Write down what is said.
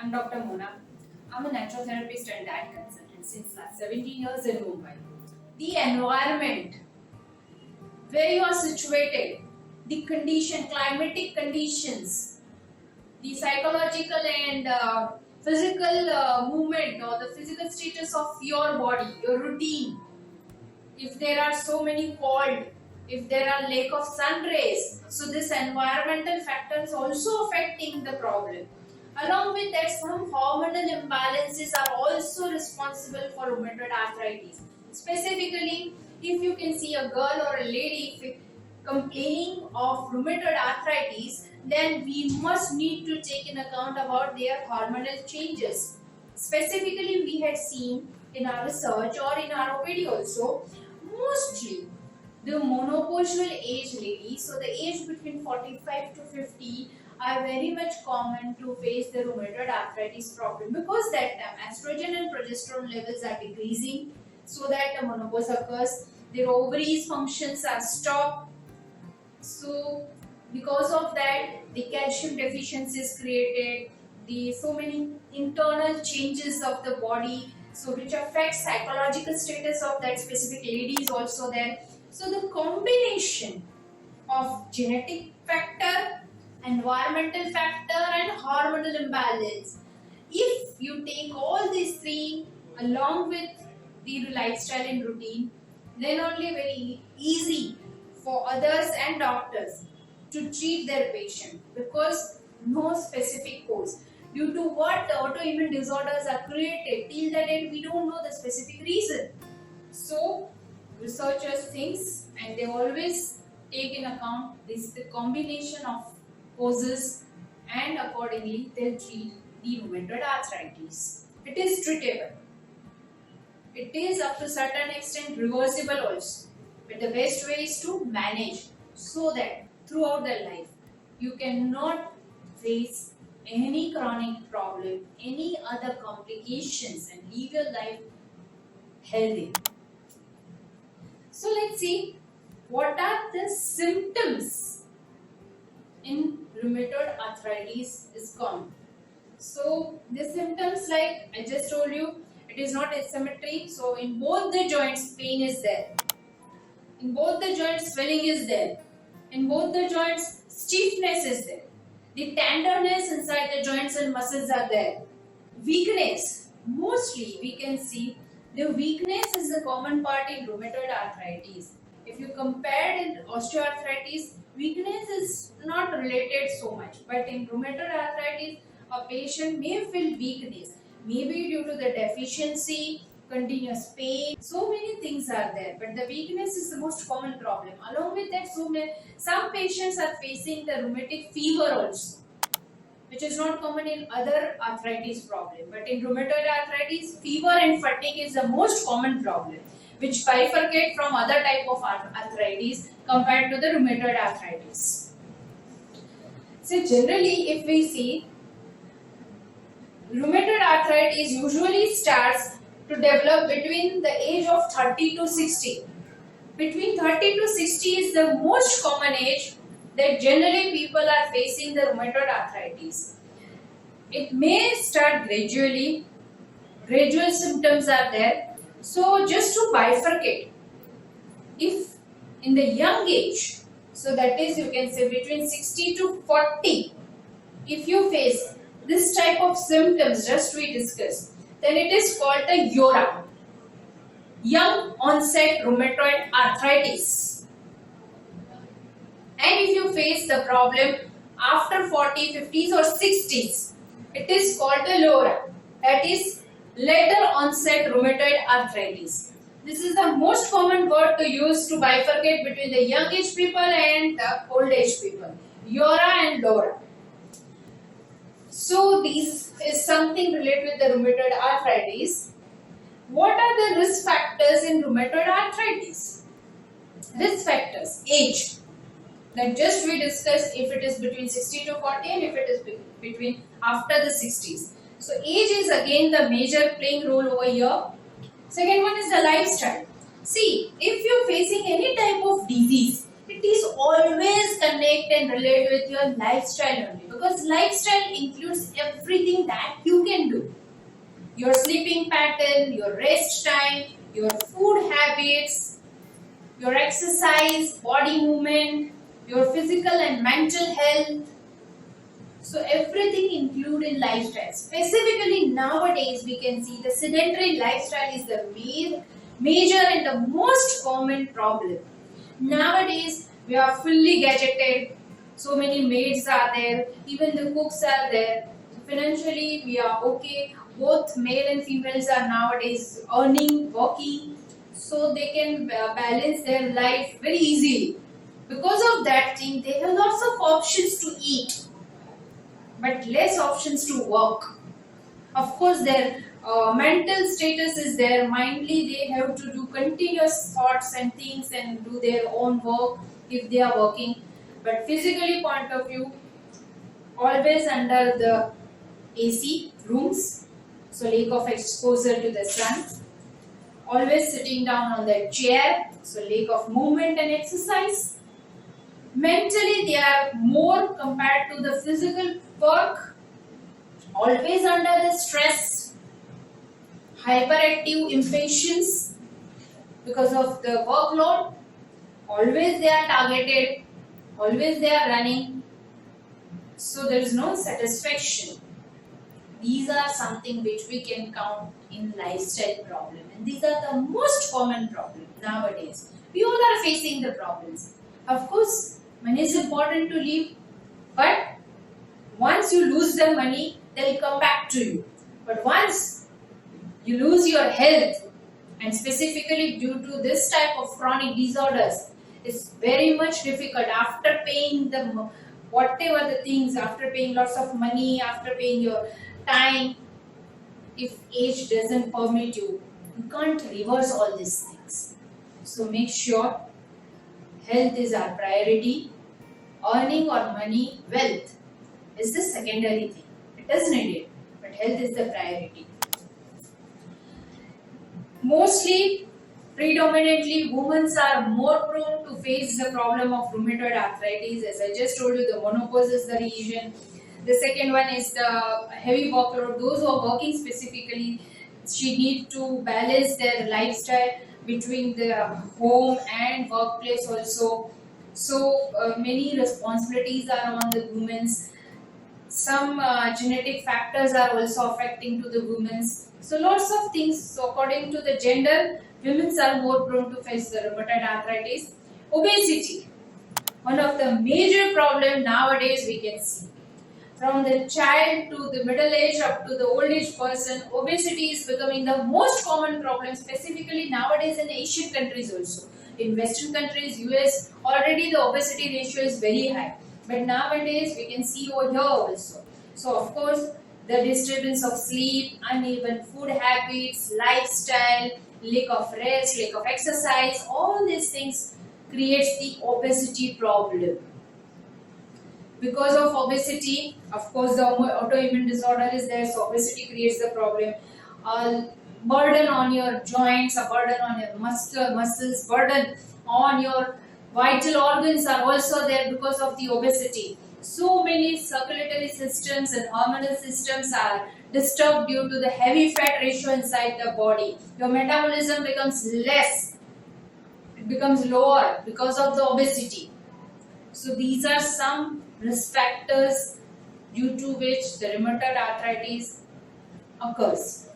I'm Dr. Mona. I'm a natural therapist and diet consultant since last 17 years in Mumbai. The environment where you are situated, the condition, climatic conditions, the psychological and physical movement or the physical status of your body, your routine. If there are so many cold, if there are lack of sun rays, so this environmental factors also affecting the problem. Along with that, some hormonal imbalances are also responsible for rheumatoid arthritis. Specifically, if you can see a girl or a lady complaining of rheumatoid arthritis, then we must need to take in account about their hormonal changes. Specifically, we had seen in our research or in our OPD also, mostly the menopausal age ladies, so the age between 45 to 50, are very much common to face the rheumatoid arthritis problem because that time estrogen and progesterone levels are decreasing, so that the menopause occurs, their ovaries functions are stopped, so because of that the calcium deficiency is created, the so many internal changes of the body, so which affects psychological status of that specific lady is also there. So the combination of genetic factor, environmental factor and hormonal imbalance, if you take all these three along with the lifestyle and routine, then only very easy for others and doctors to treat their patient, because no specific cause due to what the autoimmune disorders are created, till the date we don't know the specific reason. So researchers think and they always take in account this the combination of causes, and accordingly they treat the rheumatoid arthritis. It is treatable. It is up to certain extent reversible also. But the best way is to manage so that throughout their life you cannot face any chronic problem, any other complications, and live your life healthy. So let's see what are the symptoms in rheumatoid arthritis is common. So the symptoms, like I just told you, it is not asymmetry. So in both the joints pain is there. In both the joints swelling is there. In both the joints stiffness is there. The tenderness inside the joints and muscles are there. Weakness, mostly we can see the weakness is the common part in rheumatoid arthritis. If you compare in osteoarthritis, weakness is not related so much. But in rheumatoid arthritis, a patient may feel weakness, maybe due to the deficiency, continuous pain, so many things are there. But the weakness is the most common problem. Along with that, some patients are facing the rheumatic fever also, which is not common in other arthritis problem. But in rheumatoid arthritis, fever and fatigue is the most common problem, which bifurcate from other type of arthritis compared to the rheumatoid arthritis. So generally, if we see, rheumatoid arthritis usually starts to develop between the age of 30 to 60. Between 30 to 60 is the most common age that generally people are facing the rheumatoid arthritis. It may start gradually, gradual symptoms are there. So just to bifurcate, if in the young age, so that is you can say between 60 to 40, if you face this type of symptoms just we discussed, then it is called the YORA, young onset rheumatoid arthritis. And if you face the problem after 40, 50s or 60s, it is called the LORA, that is later onset rheumatoid arthritis. This is the most common word to use to bifurcate between the young age people and the old age people, YORA and LORA. So this is something related with the rheumatoid arthritis. What are the risk factors in rheumatoid arthritis? Risk factors: age, that just we discussed, if it is between 60 to 40 and if it is between after the 60s. So age is again the major playing role over here. Second one is the lifestyle. See, if you are facing any type of disease, it is always connected connect and relate with your lifestyle only, because lifestyle includes everything that you can do. Your sleeping pattern, your rest time, your food habits, your exercise, body movement, your physical and mental health. So everything included in lifestyle. Specifically nowadays we can see the sedentary lifestyle is the major and the most common problem. Nowadays we are fully gadgeted. So many maids are there, even the cooks are there. So financially we are okay. Both male and females are nowadays earning, working, so they can balance their life very easily. Because of that thing, they have lots of options to eat, but less options to work. Of course, their mental status is there. Mindly, they have to do continuous thoughts and things and do their own work if they are working. But physically point of view, always under the AC rooms, so lack of exposure to the sun. Always sitting down on the chair, so lack of movement and exercise. Mentally, they are more compared to the physical work, always under the stress, hyperactive impatience because of the workload. Always they are targeted, always they are running, so there is no satisfaction. These are something which we can count in lifestyle problem, and these are the most common problem nowadays. We all are facing the problems. Of course, money is important to live, but once you lose the money, they'll come back to you. But once you lose your health, and specifically due to this type of chronic disorders, it's very much difficult after paying the whatever the things, after paying lots of money, after paying your time. If age doesn't permit you, you can't reverse all these things. So make sure health is our priority. Earning or money, wealth is the secondary thing. It doesn't need it, but health is the priority. Mostly, predominantly, women are more prone to face the problem of rheumatoid arthritis. As I just told you, the menopause is the reason. The second one is the heavy workload. Those who are working specifically, she need to balance their lifestyle between the home and workplace also. So many responsibilities are on the women's. Some genetic factors are also affecting to the women's. So lots of things. So according to the gender, women are more prone to face the rheumatoid arthritis. Obesity, one of the major problem nowadays we can see. From the child to the middle age up to the old age person, obesity is becoming the most common problem, specifically nowadays in Asian countries also. In Western countries, US, already the obesity ratio is very high. But nowadays we can see over here also. So of course, the disturbance of sleep, uneven food habits, lifestyle, lack of rest, lack of exercise, all these things creates the obesity problem. Because of obesity, of course, the autoimmune disorder is there, so obesity creates the problem. Burden on your joints, a burden on your muscles, burden on your vital organs are also there because of the obesity. So many circulatory systems and hormonal systems are disturbed due to the heavy fat ratio inside the body. Your metabolism becomes less, it becomes lower because of the obesity. So these are some risk factors due to which the rheumatoid arthritis occurs.